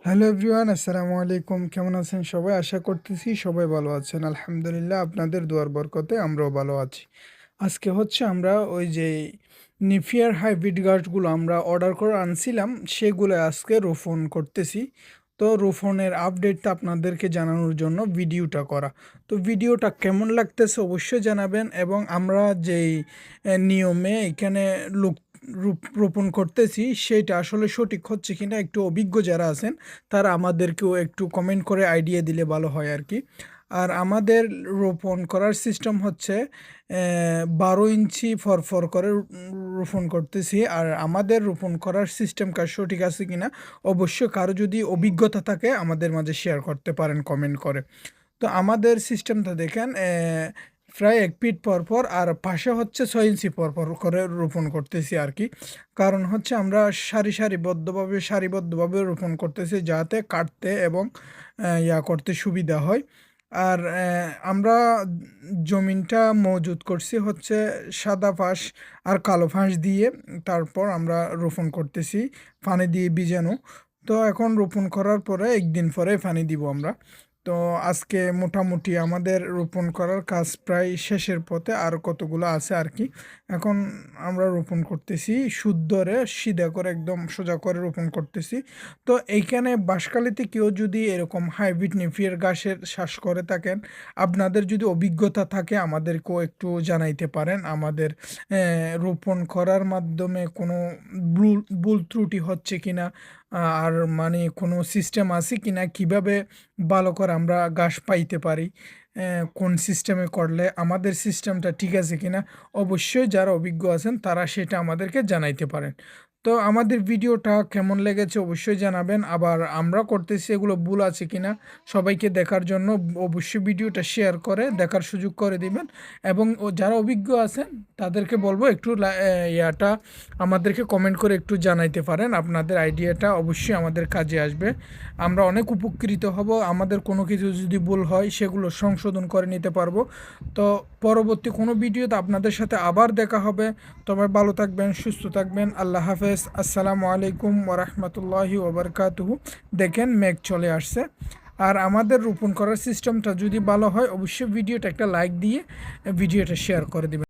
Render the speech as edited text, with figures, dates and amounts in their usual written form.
Hello everyone, আসসালামু আলাইকুম। কেমন আছেন সবাই? আশা করতেছি সবাই ভালো আছেন। আলহামদুলিল্লাহ, আপনাদের দোয়ার বরকতে আমরাও ভালো আছি। আজকে হচ্ছে আমরা ওই যে নিফিয়ার হাইব্রিড গাছগুলো আমরা অর্ডার করে আনছিলাম, সেগুলো আজকে রোপণ করতেছি। তো রোপণের আপডেটটা আপনাদেরকে জানানোর জন্য ভিডিওটা করা। তো ভিডিওটা কেমন লাগতেছে অবশ্যই জানাবেন, এবং আমরা যেই নিয়মে এখানে লোক রোপণ করতেছি সেটা আসলে সঠিক হচ্ছে কিনা একটু অভিজ্ঞ যারা আছেন তারা আমাদেরকেও একটু কমেন্ট করে আইডিয়া দিলে ভালো হয় আর কি। আর আমাদের রোপণ করার সিস্টেম হচ্ছে 12 ইঞ্চি ফর করে রোপণ করতেছি। আর আমাদের রোপণ করার সিস্টেম কাজ সঠিক আছে কিনা অবশ্যই কারো যদি অভিজ্ঞতা থাকে আমাদের মাঝে শেয়ার করতে পারেন কমেন্ট করে। তো আমাদের সিস্টেমটা দেখেন, প্রায় 1 ফিট পর পর আর পাশে হচ্ছে 6 ইঞ্চি পর পর করে রোপণ করতেছি আর কি। কারণ হচ্ছে আমরা সারিবদ্ধভাবে রোপণ করতেছি যাতে কাটতে এবং করতে সুবিধা হয়। আর আমরা জমিনটা মজুত করছি হচ্ছে সাদা ফাঁস আর কালো ফাঁস দিয়ে। তারপর আমরা রোপণ করতেছি পানি দিয়ে ভিজানো। তো এখন রোপণ করার পরে 1 দিন পরে পানি দিব আমরা। তো আজকে মোটামুটি আমাদের রোপণ করার কাজ প্রায় শেষের পথে, আর কতগুলো আছে আর কি। এখন আমরা রোপণ করতেছি শুদ্ধরে সিধা করে একদম সোজা করে রোপণ করতেছি। তো এইখানে বাঁশখালীতে কেউ যদি এরকম হাইব্রিড নেপিয়ার ঘাসের চাষ করে থাকেন, আপনাদের যদি অভিজ্ঞতা থাকে আমাদেরকেও একটু জানাইতে পারেন। আমাদের রোপণ করার মাধ্যমে কোনো ভুল ভুল ত্রুটি হচ্ছে কিনা, আর মানে কোনো সিস্টেম আছে কিনা, কিভাবে ভালো করে আমরা ঘাস পাইতে পারি, কোন সিস্টেমে করলে আমাদের সিস্টেমটা ঠিক আছে কিনা অবশ্যই যারা অভিজ্ঞ আছেন তারা সেটা আমাদেরকে জানাইতে পারেন। তো আমাদের ভিডিওটা কেমন লেগেছে অবশ্যই জানাবেন। আবার আমরা করতেছি এগুলো ভুল আছে কিনা সবাইকে দেখার জন্য অবশ্যই ভিডিওটা শেয়ার করে দেখার সুযোগ করে দিবেন। এবং যারা অভিজ্ঞ আছেন তাদেরকে বলবো একটু ইয়াটা আমাদেরকে কমেন্ট করে একটু জানাইতে পারেন। আপনাদের আইডিয়াটা অবশ্যই আমাদের কাজে আসবে, আমরা অনেক উপকৃত হব। আমাদের কোনো কিছু যদি ভুল হয় সেগুলো সংশোধন করে নিতে পারবো। তো পরবর্তী কোনো ভিডিওতে আপনাদের সাথে আবার দেখা হবে। তবে ভালো থাকবেন, সুস্থ থাকবেন। আল্লাহ হাফেজ। আসসালামু আলাইকুম ওরহমতুল্লাহি ওবরকাতুহু। দেখেন মেঘ চলে আসছে। আর আমাদের রোপণ করার সিস্টেমটা যদি ভালো হয় অবশ্যই ভিডিওটা একটা লাইক দিয়ে ভিডিওটা শেয়ার করে দেবেন।